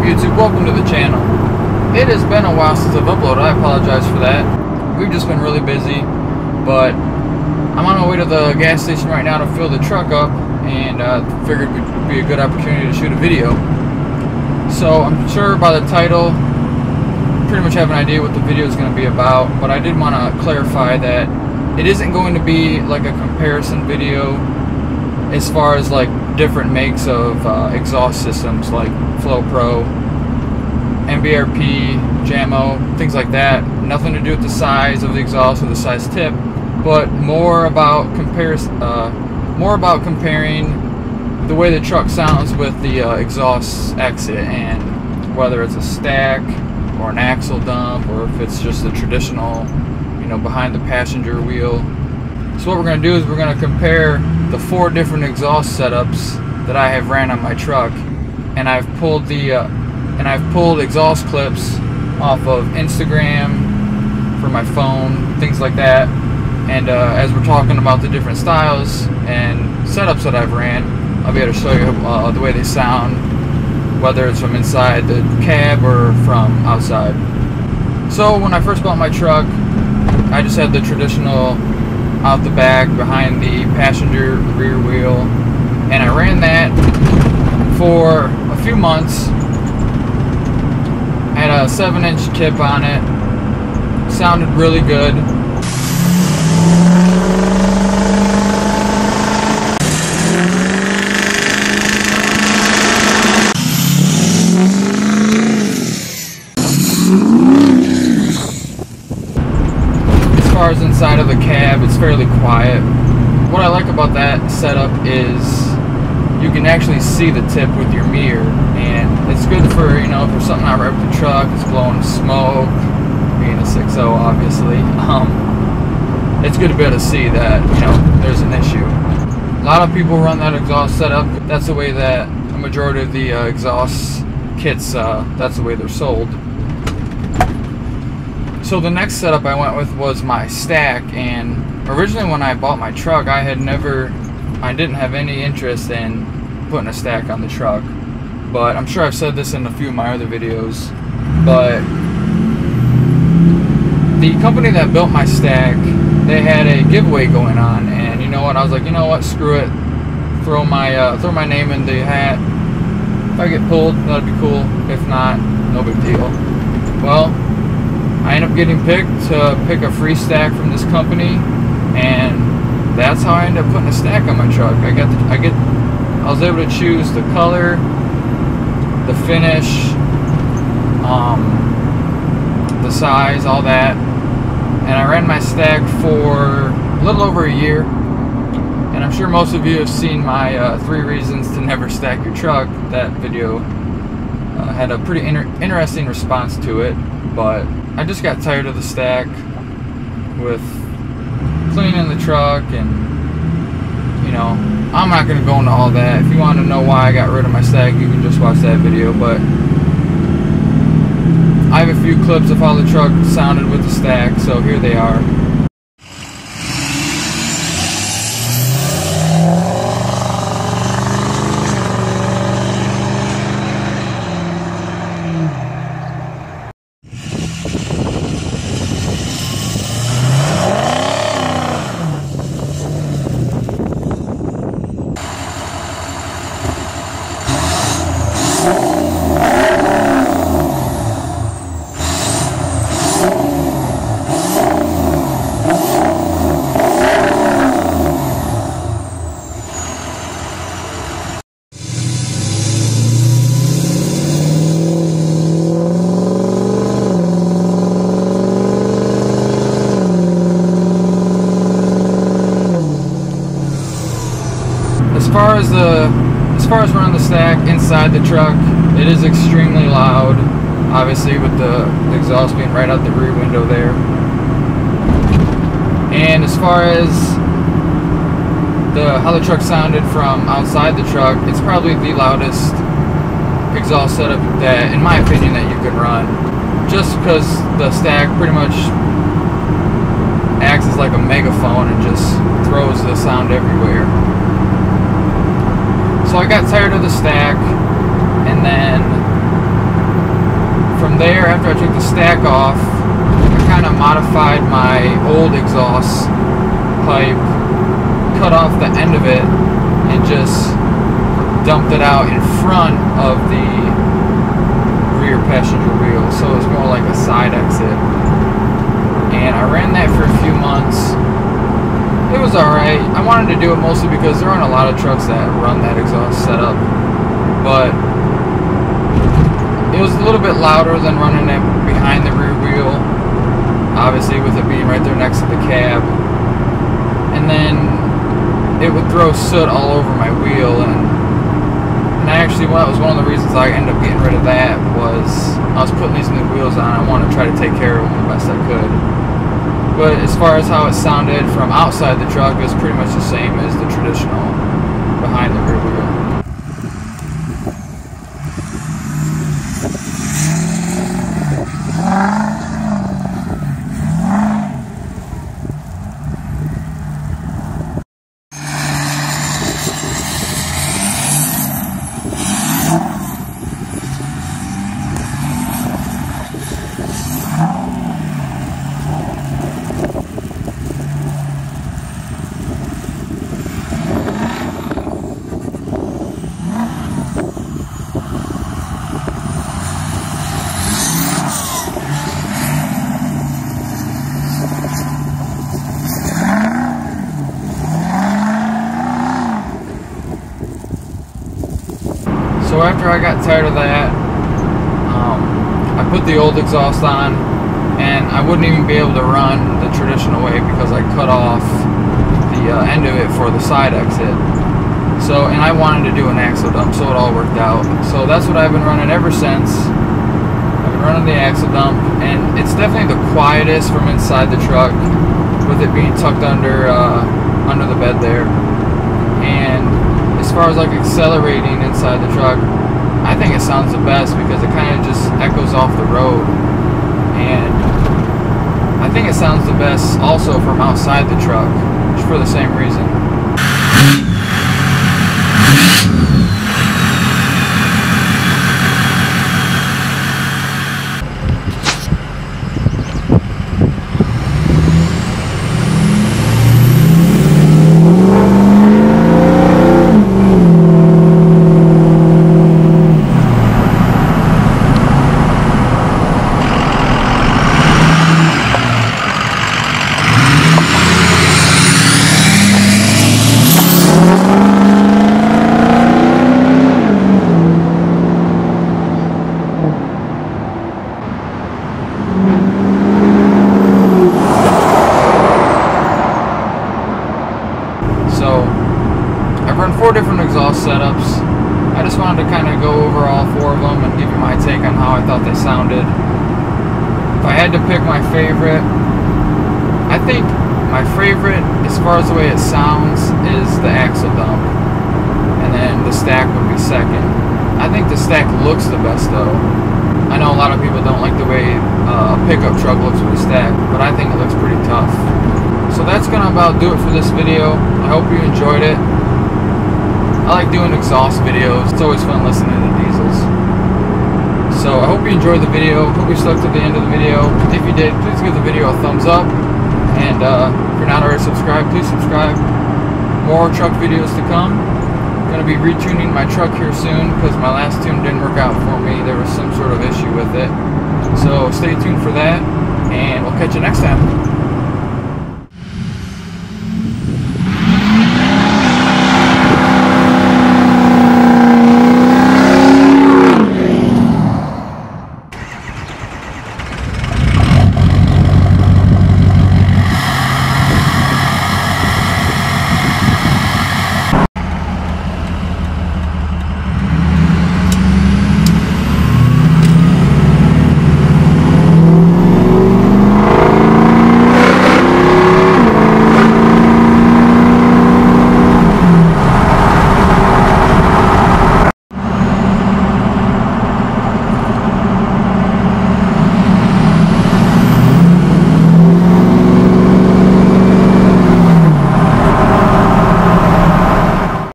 up, YouTube? Welcome to the channel. It has been a while since I've uploaded. I apologize for that. We've just been really busy, but I'm on my way to the gas station right now to fill the truck up, and figured it would be a good opportunity to shoot a video. So I'm sure by the title, pretty much have an idea what the video is going to be about, but I did want to clarify that it isn't going to be like a comparison video as far as like different makes of exhaust systems like Flow Pro, MBRP, JAMO, things like that. Nothing to do with the size of the exhaust or the size tip, but more about comparing the way the truck sounds with the exhaust exit, and whether it's a stack or an axle dump, or if it's just a traditional, behind the passenger wheel. So what we're going to do is we're going to compare the 4 different exhaust setups that I have ran on my truck, and I've pulled exhaust clips off of Instagram for my phone, things like that. And as we're talking about the different styles and setups that I've ran, I'll be able to show you the way they sound, whether it's from inside the cab or from outside. So when I first bought my truck, I just had the traditional out the back behind the passenger rear wheel, and I ran that for a few months. Had a 7-inch tip on it. Sounded really good. As far as inside of the cab, it's fairly quiet. What I like about that setup is you can actually see the tip with your mirror, and it's good for, if there's something not right with the truck, it's blowing smoke, being a 6.0 obviously, it's good to be able to see that, there's an issue. A lot of people run that exhaust setup. That's the way that a majority of the exhaust kits, that's the way they're sold. So the next setup I went with was my stack, and originally when I bought my truck, I didn't have any interest in putting a stack on the truck. But I'm sure I've said this in a few of my other videos, but the company that built my stack, they had a giveaway going on, and you know what, I was like, screw it, throw my name in the hat. If I get pulled, that'd be cool. If not, no big deal. Well, I ended up getting picked to pick a free stack from this company, and that's how I ended up putting a stack on my truck. I was able to choose the color, the finish, the size, all that, and I ran my stack for a little over a year. And I'm sure most of you have seen my 3 reasons to never stack your truck. That video had a pretty interesting response to it, but I just got tired of the stack with cleaning the truck, and I'm not going to go into all that. If you want to know why I got rid of my stack, you can just watch that video, but I have a few clips of how the truck sounded with the stack, so here they are. As far as running the stack inside the truck, it is extremely loud, obviously with the exhaust being right out the rear window there. And as far as how the truck sounded from outside the truck, it's probably the loudest exhaust setup that, in my opinion, that you could run. Just because the stack pretty much acts as like a megaphone and just throws the sound everywhere. So I got tired of the stack, and then from there, after I took the stack off, I kind of modified my old exhaust pipe, cut off the end of it, and just dumped it out in front of the rear passenger wheel, so it's more like a side exit. And I ran that for a few months. It was alright. I wanted to do it mostly because there aren't a lot of trucks that run that exhaust setup, but it was a little bit louder than running it behind the rear wheel, obviously with it being right there next to the cab. And then it would throw soot all over my wheel, and I actually, well, that was one of the reasons I ended up getting rid of that, was I was putting these new wheels on. I wanted to try to take care of them the best I could. But as far as how it sounded from outside the truck, it was pretty much the same as the traditional behind the rear wheel. So after I got tired of that, I put the old exhaust on, and I wouldn't even be able to run the traditional way because I cut off the end of it for the side exit. So, and I wanted to do an axle dump, so it all worked out. So that's what I've been running ever since. I've been running the axle dump, and it's definitely the quietest from inside the truck, with it being tucked under the bed there. And as far as like accelerating inside the truck, I think it sounds the best because it kind of just echoes off the road. And I think it sounds the best also from outside the truck, just for the same reason. So I've run 4 different exhaust setups. I just wanted to kind of go over all 4 of them and give you my take on how I thought they sounded. If I had to pick my favorite, I think my favorite as far as the way it sounds is the axle dump, and then the stack would be second. I think the stack looks the best though. I know a lot of people don't like the way a pickup truck looks with a stack, but I think it looks pretty tough. So that's gonna about do it for this video. I hope you enjoyed it. I like doing exhaust videos. It's always fun listening to diesels. So I hope you enjoyed the video. Hope you stuck to the end of the video. If you did, please give the video a thumbs up. And if you're not already subscribed, please subscribe. More truck videos to come. I'm gonna be retuning my truck here soon because my last tune didn't work out for me. There was some sort of issue with it. So stay tuned for that, and we'll catch you next time.